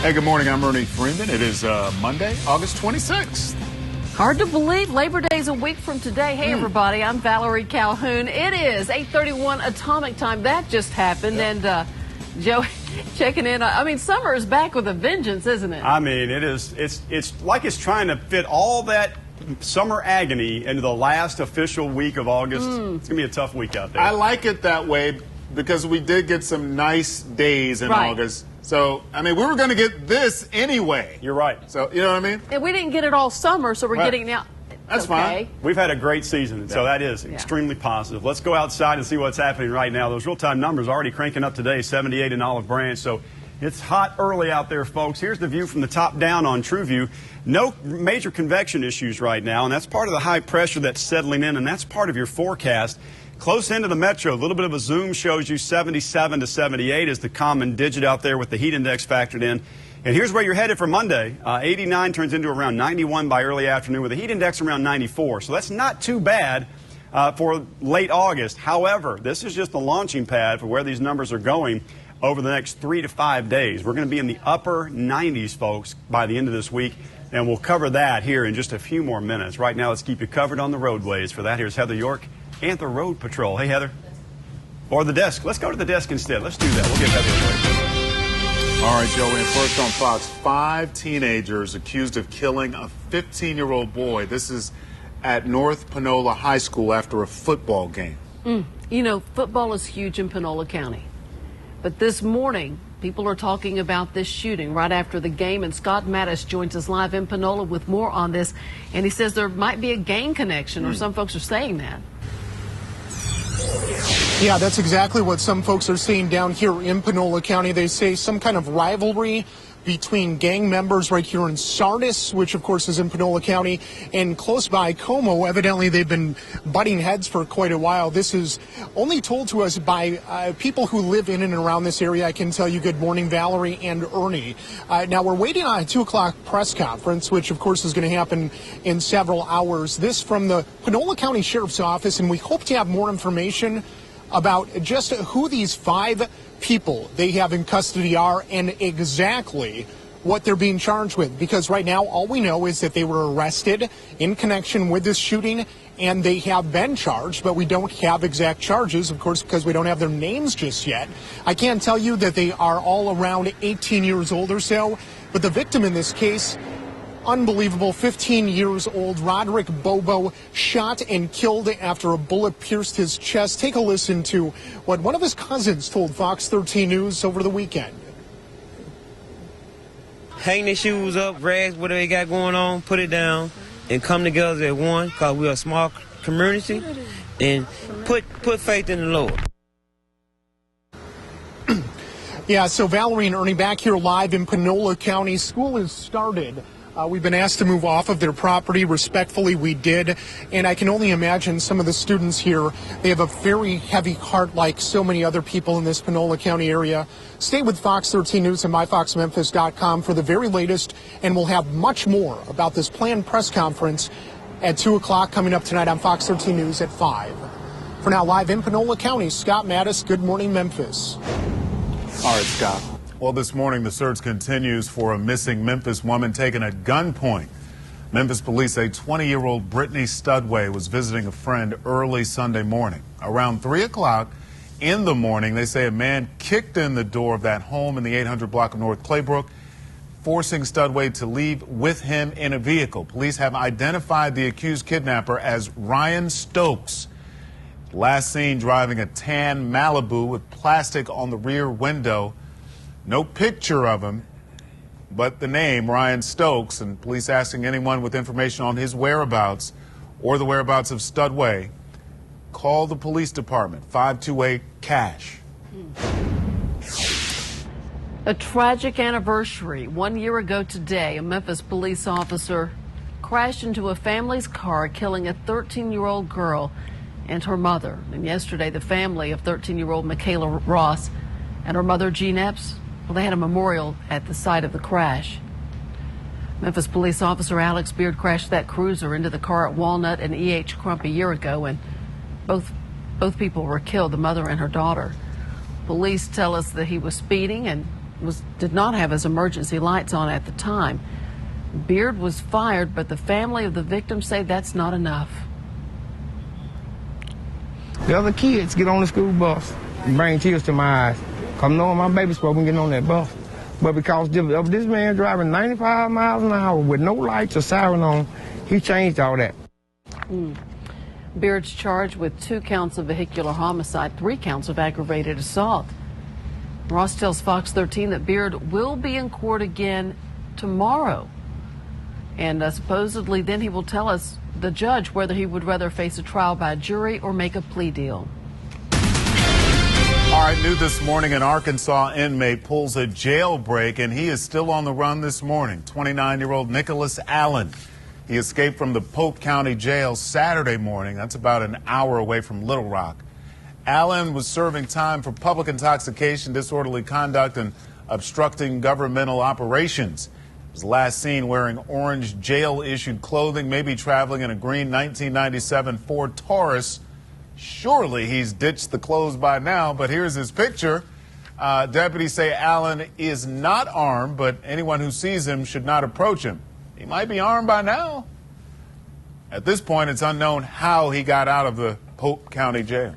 Hey, good morning. I'm Ernie Freeman. It is Monday, August 26th. Hard to believe Labor Day is a week from today. Hey, everybody, I'm Valerie Calhoun. It is 8:31 atomic time. That just happened. Yep. And Joe, checking in. I mean, summer is back with a vengeance, isn't it? I mean, it is. It's like it's trying to fit all that summer agony into the last official week of August. It's going to be a tough week out there. I like it that way because we did get some nice days in August. So, I mean, we were going to get this anyway. You're right. So, you know what I mean? And we didn't get it all summer, so we're getting it now. That's fine. We've had a great season, so that is extremely positive. Let's go outside and see what's happening right now. Those real-time numbers already cranking up today, 78 in Olive Branch. So it's hot early out there, folks. Here's the view from the top down on TrueView. No major convection issues right now, and that's part of the high pressure that's settling in, and that's part of your forecast. Close into the metro, a little bit of a zoom shows you 77 to 78 is the common digit out there with the heat index factored in. And here's where you're headed for Monday. 89 turns into around 91 by early afternoon with a heat index around 94. So that's not too bad for late August. However, this is just the launching pad for where these numbers are going over the next 3 to 5 days. We're going to be in the upper 90s, folks, by the end of this week. And we'll cover that here in just a few more minutes. Right now, let's keep you covered on the roadways. For that, here's Heather York and the Road Patrol. Hey, Heather. Or the desk. Let's go to the desk instead. Let's do that. We'll get Heather away. All right, Joe, and first on Fox, 5 teenagers accused of killing a 15-year-old boy. This is at North Panola High School after a football game. You know, football is huge in Panola County. But this morning, people are talking about this shooting right after the game, and Scott Mattis joins us live in Panola with more on this. And he says there might be a gang connection, or some folks are saying that. Yeah, that's exactly what some folks are saying down here in Panola County. They say some kind of rivalry between gang members right here in Sardis, which of course is in Panola County, and close by Como. Evidently, they've been butting heads for quite a while. This is only told to us by people who live in and around this area. I can tell you good morning, Valerie and Ernie. Now, we're waiting on a 2 o'clock press conference, which of course is going to happen in several hours. This from the Panola County Sheriff's Office, and we hope to have more information about just who these 5 people they have in custody are and exactly what they're being charged with. Because right now, all we know is that they were arrested in connection with this shooting and they have been charged, but we don't have exact charges, of course, because we don't have their names just yet. I can tell you that they are all around 18 years old or so, but the victim in this case, unbelievable, 15 years old, Roderick Bobo, shot and killed after a bullet pierced his chest. Take a listen to what one of his cousins told Fox 13 News over the weekend. Hang their shoes up, rags, whatever they got going on, put it down, and come together as one, because we're a small community, and put faith in the Lord. Yeah, so Valerie and Ernie back here live in Panola County. School has started. We've been asked to move off of their property. Respectfully, we did. And I can only imagine some of the students here, they have a very heavy heart like so many other people in this Panola County area. Stay with Fox 13 News and myfoxmemphis.com for the very latest. And we'll have much more about this planned press conference at 2 o'clock coming up tonight on Fox 13 News at 5. For now, live in Panola County, Scott Mattis, Good Morning Memphis. All right, Scott. Well, this morning, the search continues for a missing Memphis woman taken at gunpoint. Memphis police say 20-year-old Brittany Studway was visiting a friend early Sunday morning. Around 3 o'clock in the morning, they say a man kicked in the door of that home in the 800 block of North Claybrook, forcing Studway to leave with him in a vehicle. Police have identified the accused kidnapper as Ryan Stokes. Last seen driving a tan Malibu with plastic on the rear window. No picture of him, but the name, Ryan Stokes, and police asking anyone with information on his whereabouts or the whereabouts of Studway, call the police department, 528-CASH. A tragic anniversary. 1 year ago today, a Memphis police officer crashed into a family's car, killing a 13-year-old girl and her mother. And yesterday, the family of 13-year-old Michaela Ross and her mother, Jean Epps, well, they had a memorial at the site of the crash. Memphis police officer Alex Beard crashed that cruiser into the car at Walnut and E.H. Crump a year ago, and both people were killed, the mother and her daughter. Police tell us that he was speeding and did not have his emergency lights on at the time. Beard was fired, but the family of the victim say that's not enough. The other kids get on the school bus and bring tears to my eyes. Come knowing my baby's supposed to be getting on that bus. But because of this man driving 95 miles an hour with no lights or siren on, he changed all that. Beard's charged with 2 counts of vehicular homicide, 3 counts of aggravated assault. Ross tells Fox 13 that Beard will be in court again tomorrow. And supposedly then he will tell us, the judge, whether he would rather face a trial by jury or make a plea deal. All right, new this morning, an Arkansas inmate pulls a jailbreak, and he is still on the run this morning. 29-year-old Nicholas Allen. He escaped from the Polk County Jail Saturday morning. That's about an hour away from Little Rock. Allen was serving time for public intoxication, disorderly conduct, and obstructing governmental operations. He was last seen wearing orange jail-issued clothing, maybe traveling in a green 1997 Ford Taurus. Surely he's ditched the clothes by now, but here's his picture. Deputies say Allen is not armed, but anyone who sees him should not approach him. He might be armed by now. At this point, it's unknown how he got out of the Polk County Jail.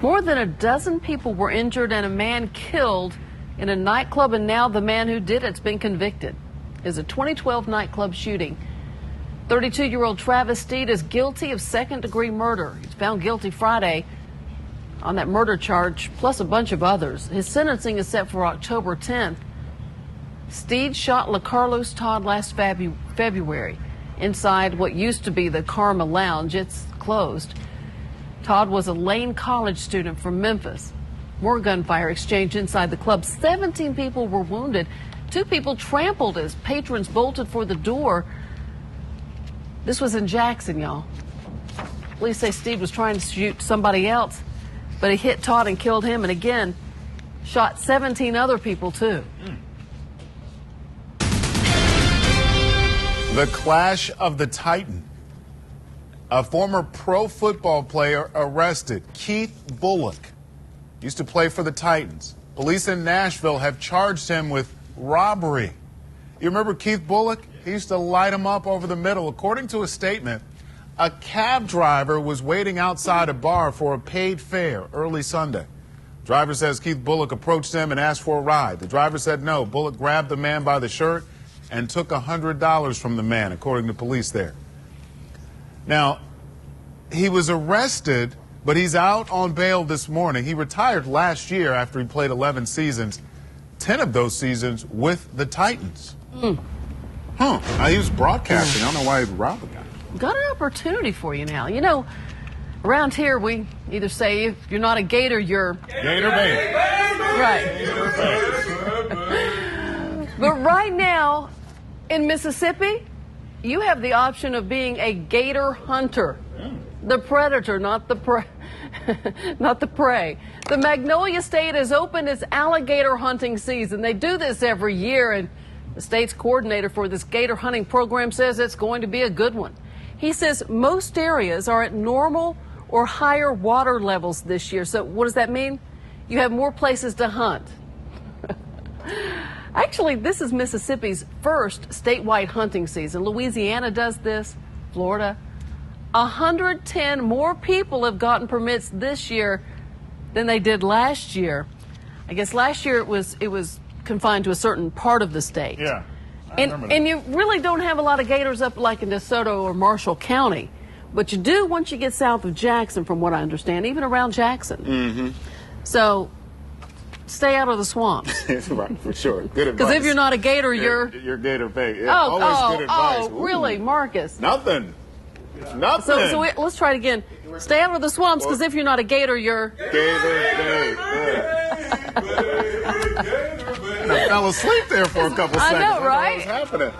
More than a dozen people were injured and a man killed in a nightclub, and now the man who did it's been convicted. It's a 2012 nightclub shooting. 32-year-old Travis Steed is guilty of second-degree murder. He's found guilty Friday on that murder charge, plus a bunch of others. His sentencing is set for October 10th. Steed shot LaCarlos Todd last February inside what used to be the Karma Lounge. It's closed. Todd was a Lane College student from Memphis. More gunfire exchanged inside the club. 17 people were wounded. 2 people trampled as patrons bolted for the door. This was in Jackson, y'all. Police say Steve was trying to shoot somebody else, but he hit Todd and killed him, and again, shot 17 other people, too. The clash of the Titan. A former pro football player arrested, Keith Bullock, used to play for the Titans. Police in Nashville have charged him with robbery. You remember Keith Bullock? He used to light him up over the middle. According to a statement, a cab driver was waiting outside a bar for a paid fare early Sunday. Driver says Keith Bullock approached him and asked for a ride. The driver said no. Bullock grabbed the man by the shirt and took $100 from the man, according to police there. Now, he was arrested, but he's out on bail this morning. He retired last year after he played 11 seasons, 10 of those seasons with the Titans. Now, he was broadcasting. I don't know why he'd rob a guy. Got an opportunity for you now. You know, around here we either say if you're not a Gator, you're... Gator bait. Right. Gator bait. But right now in Mississippi, you have the option of being a gator hunter. The predator, not the prey. Not the prey. The Magnolia State has opened its alligator hunting season. They do this every year, and the state's coordinator for this gator hunting program says it's going to be a good one. He says most areas are at normal or higher water levels this year. So what does that mean? You have more places to hunt. Actually, this is Mississippi's first statewide hunting season. Louisiana does this, Florida. 110 more people have gotten permits this year than they did last year. I guess last year it was confined to a certain part of the state. Yeah. And you really don't have a lot of gators up like in DeSoto or Marshall County. But you do once you get south of Jackson, from what I understand, even around Jackson. Mm-hmm. So stay out of the swamps. Right, for sure. Good advice. Because if you're not a gator, you're gator bait. Yeah, always good advice. Really, Marcus? Nothing. So let's try it again. Stay out of the swamps, because if you're not a gator, you're... Gator bait. I fell asleep there for a couple seconds. I know, right? What was happening?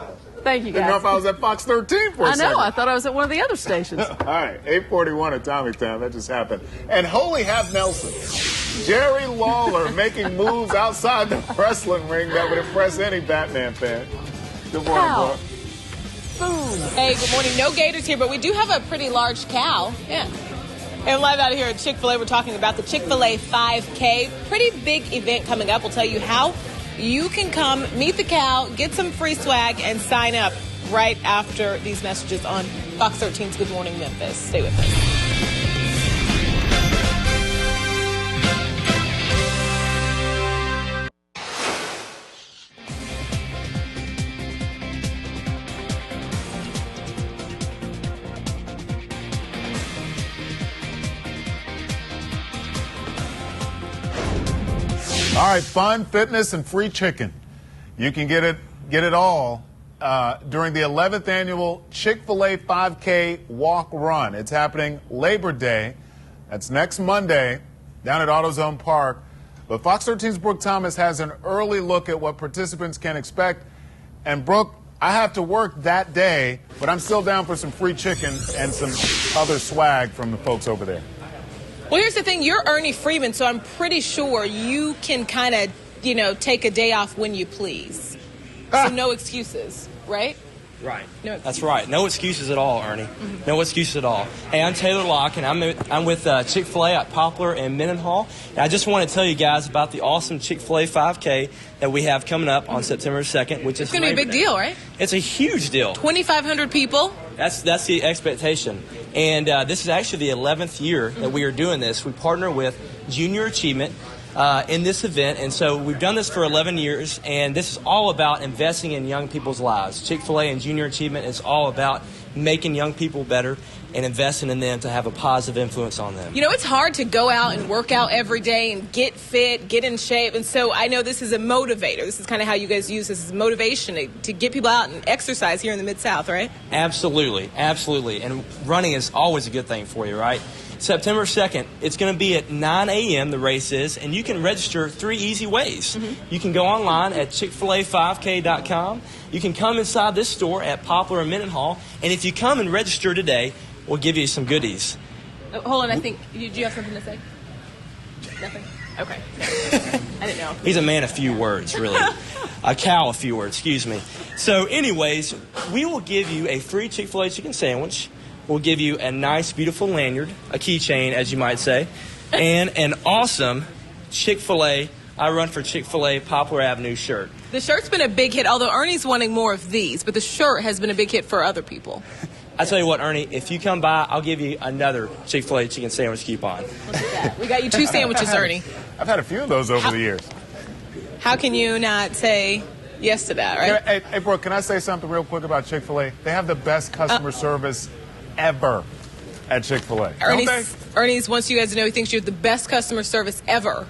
Thank you, guys. Didn't know if I was at Fox 13 for a second. I know. I thought I was at one of the other stations. All right, 8:41 Atomic Time. That just happened. And holy half Nelson, Jerry Lawler making moves outside the wrestling ring that would impress any Batman fan. Good morning, bro. Boom. Hey, good morning. No gators here, but we do have a pretty large cow. Yeah. And live out here at Chick-fil-A, we're talking about the Chick-fil-A 5K. Pretty big event coming up. We'll tell you how you can come, meet the cow, get some free swag, and sign up right after these messages on Fox 13's Good Morning Memphis. Stay with us. All right, fun, fitness, and free chicken. You can get it all during the 11th annual Chick-fil-A 5K Walk Run. It's happening Labor Day. That's next Monday down at AutoZone Park. But Fox 13's Brooke Thomas has an early look at what participants can expect. And Brooke, I have to work that day, but I'm still down for some free chicken and some other swag from the folks over there. Well, here's the thing. You're Ernie Freeman, so I'm pretty sure you can kind of, take a day off when you please. So no excuses, right? Right. No excuses. That's right. No excuses at all, Ernie. No excuses at all. Hey, I'm Taylor Locke, and I'm with Chick-fil-A at Poplar and Mendenhall. And I just want to tell you guys about the awesome Chick-fil-A 5K that we have coming up on September 2nd, which is It's going to be a big deal, right? It's a huge deal. 2,500 people. That's the expectation. And this is actually the 11th year that we are doing this. We partner with Junior Achievement in this event. And so we've done this for 11 years, and this is all about investing in young people's lives. Chick-fil-A and Junior Achievement is all about making young people better and investing in them to have a positive influence on them. It's hard to go out and work out every day and get fit, get in shape. And so I know this is a motivator. This is kind of how you guys use this as motivation to get people out and exercise here in the Mid-South, right? Absolutely. Absolutely. And running is always a good thing for you, right? September 2nd, it's going to be at 9 a.m., the race is, and you can register 3 easy ways. You can go online at chickfila5k.com. You can come inside this store at Poplar and Mendenhall, and if you come and register today, we'll give you some goodies. Oh, hold on, I think, do you have something to say? Nothing? Okay. I didn't know. He's a man of few words, really. A cow of few words, excuse me. So anyways, we will give you a free Chick-fil-A chicken sandwich. We'll give you a nice, beautiful lanyard, a keychain, as you might say, and an awesome Chick-fil-A, I Run for Chick-fil-A Poplar Avenue shirt. The shirt's been a big hit, although Ernie's wanting more of these, but the shirt has been a big hit for other people. I tell you what, Ernie, if you come by, I'll give you another Chick-fil-A chicken sandwich coupon. Look at that. We got you 2 sandwiches, Ernie. I've had a few of those over the years. How can you not say yes to that, right? Hey, Brooke, can I say something real quick about Chick-fil-A? They have the best customer service ever at Chick-fil-A. Ernie's wants you guys to know he thinks you have the best customer service ever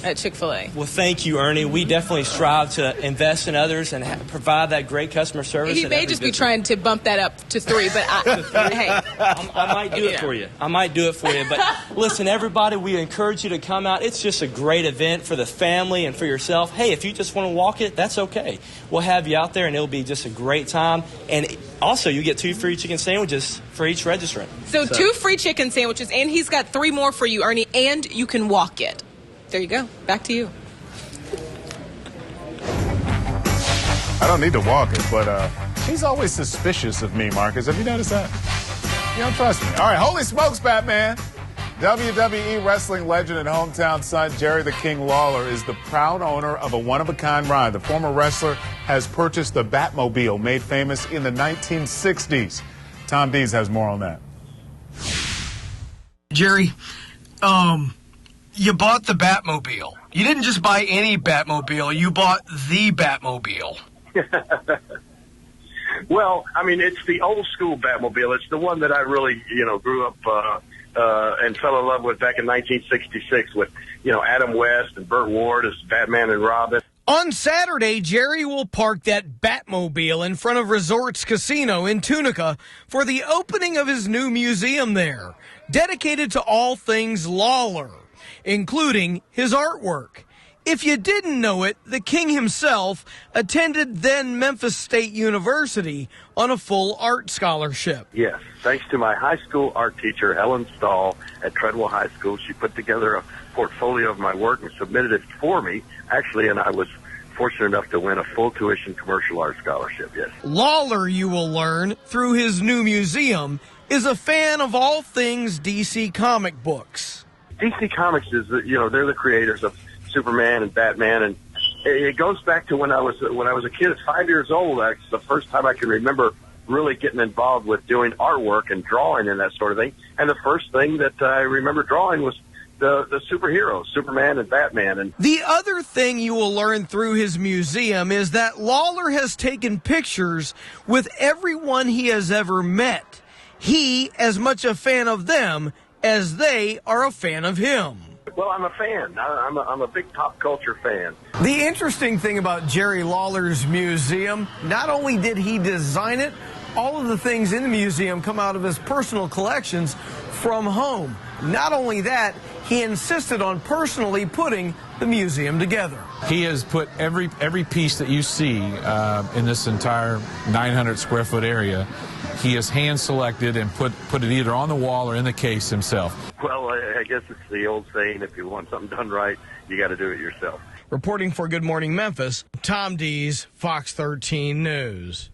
at Chick-fil-A. Well, thank you, Ernie. We definitely strive to invest in others and provide that great customer service. He may just be trying to bump that up to 3, but I might do it for you. I might do it for you. But listen, everybody, we encourage you to come out. It's just a great event for the family and for yourself. Hey, if you just want to walk it, that's okay. We'll have you out there, and it'll be just a great time. And also, you get 2 free chicken sandwiches for each registrant. So 2 free chicken sandwiches, and he's got 3 more for you, Ernie, and you can walk it. There you go. Back to you. I don't need to walk it, but he's always suspicious of me, Marcus. Have you noticed that? You don't trust me. All right, holy smokes, Batman. WWE wrestling legend and hometown son Jerry the King Lawler is the proud owner of a one-of-a-kind ride. The former wrestler has purchased the Batmobile, made famous in the 1960s. Tom Dees has more on that. Jerry, you bought the Batmobile. You didn't just buy any Batmobile. You bought the Batmobile. Well, I mean, it's the old school Batmobile. It's the one that I really, grew up and fell in love with back in 1966 with, Adam West and Burt Ward as Batman and Robin. On Saturday, Jerry will park that Batmobile in front of Resorts Casino in Tunica for the opening of his new museum there, dedicated to all things Lawler, including his artwork. If you didn't know it, the King himself attended then Memphis State University on a full art scholarship. Yes, thanks to my high school art teacher, Helen Stahl, at Treadwell High School. She put together a portfolio of my work and submitted it for me, actually, and I was fortunate enough to win a full tuition commercial arts scholarship, yes. Lawler, you will learn through his new museum, is a fan of all things DC comic books. DC Comics is, they're the creators of Superman and Batman, and it goes back to when I was a kid at 5 years old. That's the first time I can remember really getting involved with doing artwork and drawing and that sort of thing. And the first thing that I remember drawing was the superheroes, Superman and Batman. And the other thing you will learn through his museum is that Lawler has taken pictures with everyone he has ever met. He as much a fan of them as they are a fan of him. Well, I'm a fan. I'm a big pop culture fan. The interesting thing about Jerry Lawler's museum, not only did he design it, all of the things in the museum come out of his personal collections from home. Not only that, he insisted on personally putting the museum together. He has put every piece that you see in this entire 900 square foot area, he has hand selected and put it either on the wall or in the case himself. Well, I guess it's the old saying, if you want something done right, you got to do it yourself. Reporting for Good Morning Memphis, Tom Dees, Fox 13 News.